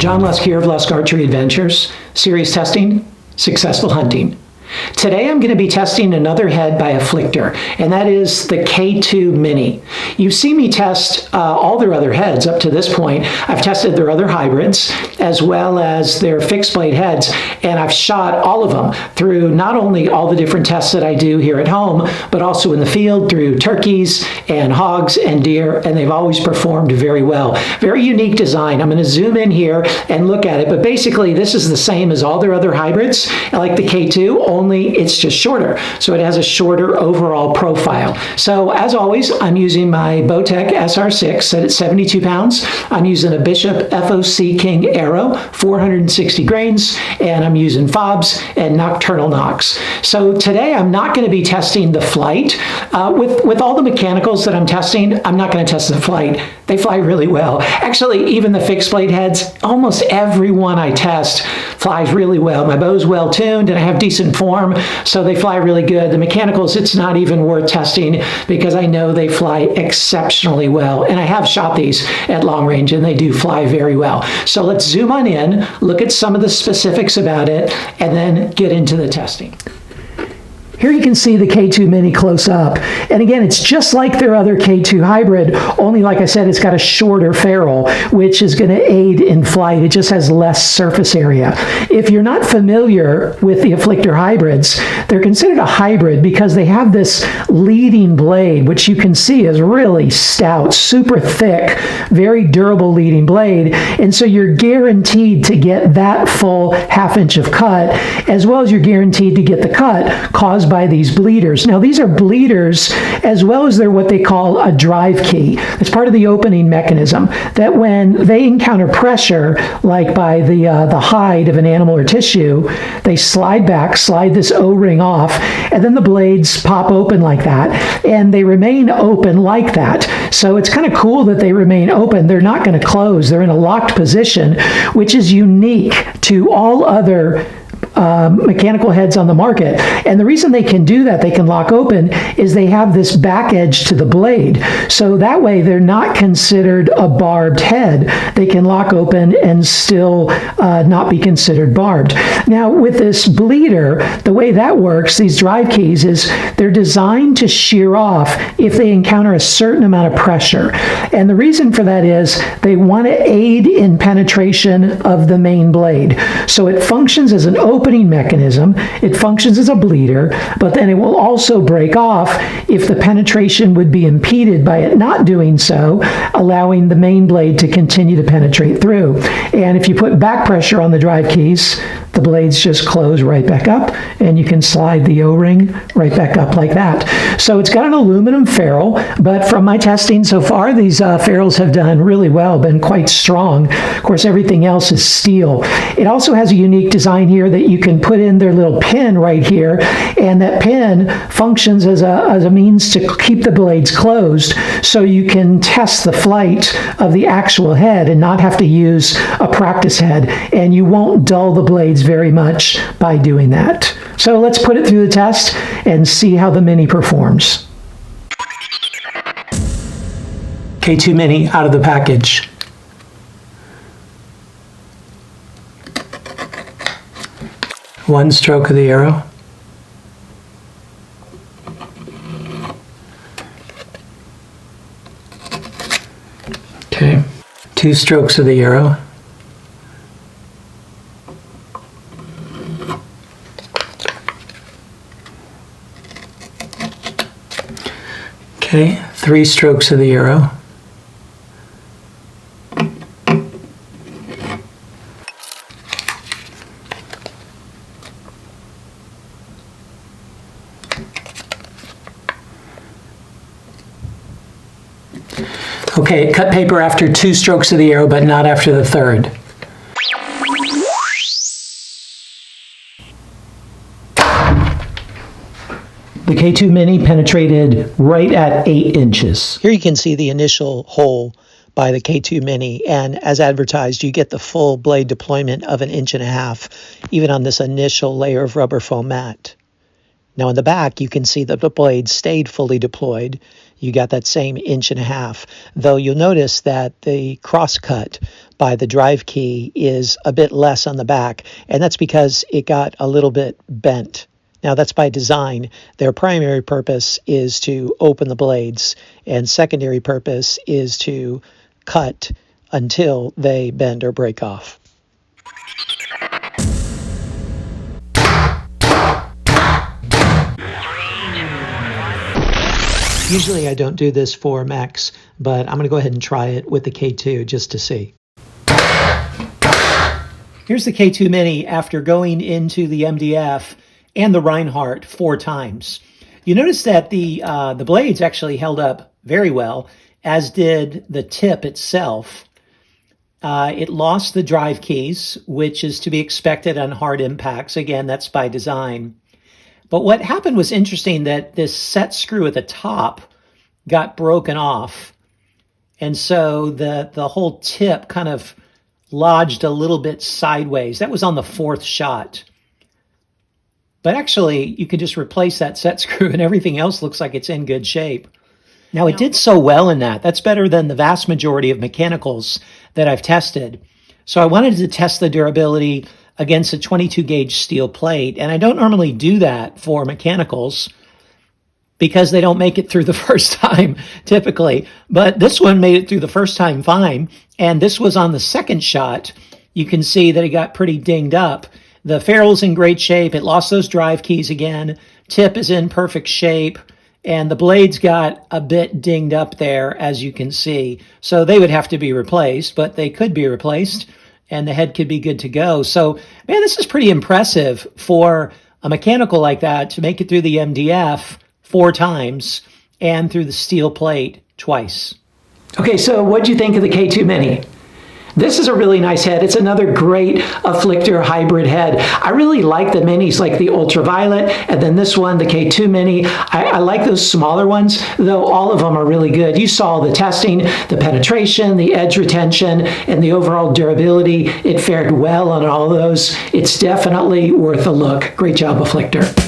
John Lusk here of Lusk Archery Adventures. Serious testing, successful hunting. Today I'm going to be testing another head by AFFLICTOR, and that is the K2 Mini. You've seen me test all their other heads up to this point. I've tested their other hybrids as well as their fixed blade heads, and I've shot all of them through not only all the different tests that I do here at home, but also in the field through turkeys and hogs and deer, and they've always performed very well. Very unique design. I'm going to zoom in here and look at it, but basically this is the same as all their other hybrids, like the K2, only it's just shorter. So it has a shorter overall profile. So as always, I'm using my Bowtech SR6 set at 72 pounds. I'm using a Bishop FOC King arrow, 460 grains, and I'm using fobs and nocturnal nocks. So today I'm not going to be testing the flight. With all the mechanicals that I'm testing, I'm not going to test the flight. They fly really well. Actually, even the fixed blade heads, almost every one I test flies really well. My bow's well tuned and I have decent form, so they fly really good. The mechanicals, it's not even worth testing because I know they fly exceptionally well. And I have shot these at long range and they do fly very well. So let's zoom on in, look at some of the specifics about it, and then get into the testing. Here you can see the K2 Mini close up. And again, it's just like their other K2 hybrid, only like I said, it's got a shorter ferrule, which is going to aid in flight. It just has less surface area. If you're not familiar with the AFFLICTOR hybrids, they're considered a hybrid because they have this leading blade, which you can see is really stout, super thick, very durable leading blade. And so you're guaranteed to get that full ½ inch of cut, as well as you're guaranteed to get the cut caused by these bleeders. Now these are bleeders as well as they're what they call a drive key. It's part of the opening mechanism that when they encounter pressure, like by the hide of an animal or tissue, they slide back, slide this O-ring off, and then the blades pop open like that, and they remain open like that. So it's kind of cool that they remain open. They're not going to close. They're in a locked position, which is unique to all other mechanical heads on the market. And the reason they can do that, they can lock open, is they have this back edge to the blade. So that way they're not considered a barbed head. They can lock open and still not be considered barbed. Now with this bleeder, the way that works, these drive keys, is they're designed to shear off if they encounter a certain amount of pressure. And the reason for that is they want to aid in penetration of the main blade. So it functions as an opening mechanism, it functions as a bleeder, but then it will also break off if the penetration would be impeded by it not doing so, allowing the main blade to continue to penetrate through. And if you put back pressure on the drive keys, the blades just close right back up and you can slide the O-ring right back up like that. So it's got an aluminum ferrule, but from my testing so far, these ferrules have done really well, been quite strong. Of course, everything else is steel. It also has a unique design here that you can put in their little pin right here, and that pin functions as a means to keep the blades closed so you can test the flight of the actual head and not have to use a practice head, and you won't dull the blades very much by doing that. So let's put it through the test and see how the Mini performs. K2 Mini out of the package. One stroke of the arrow. Okay. 2 strokes of the arrow. Okay, 3 strokes of the arrow. Okay, cut paper after 2 strokes of the arrow, but not after the 3rd. The K2 Mini penetrated right at 8 inches. Here you can see the initial hole by the K2 Mini, and as advertised, you get the full blade deployment of 1.5 inches, even on this initial layer of rubber foam mat. Now in the back, you can see that the blade stayed fully deployed, you got that same 1.5 inches, though you'll notice that the cross cut by the drive key is a bit less on the back, and that's because it got a little bit bent. Now that's by design. Their primary purpose is to open the blades, and secondary purpose is to cut until they bend or break off. Usually I don't do this for mechs, but I'm going to go ahead and try it with the K2 just to see. Here's the K2 Mini after going into the MDF and the Reinhardt 4 times. You notice that the blades actually held up very well, as did the tip itself. It lost the drive keys, which is to be expected on hard impacts. Again, that's by design. But what happened was interesting, that this set screw at the top got broken off. And so the whole tip kind of lodged a little bit sideways. That was on the 4th shot. But actually, you can just replace that set screw and everything else looks like it's in good shape. Now, it did so well in that. That's better than the vast majority of mechanicals that I've tested. So I wanted to test the durability against a 22 gauge steel plate. And I don't normally do that for mechanicals because they don't make it through the first time typically. But this one made it through the first time fine. And this was on the 2nd shot. You can see that it got pretty dinged up. The ferrule's in great shape. It lost those drive keys again. Tip is in perfect shape. And the blades got a bit dinged up there, as you can see. So they would have to be replaced, but they could be replaced, and the head could be good to go. So, man, this is pretty impressive for a mechanical like that to make it through the MDF 4 times and through the steel plate twice. Okay, so what'd you think of the K2 Mini? This is a really nice head. It's another great Afflictor hybrid head. I really like the minis, like the Ultraviolet, and then this one, the K2 Mini. I like those smaller ones, though all of them are really good. You saw the testing, the penetration, the edge retention, and the overall durability. It fared well on all of those. It's definitely worth a look. Great job, Afflictor.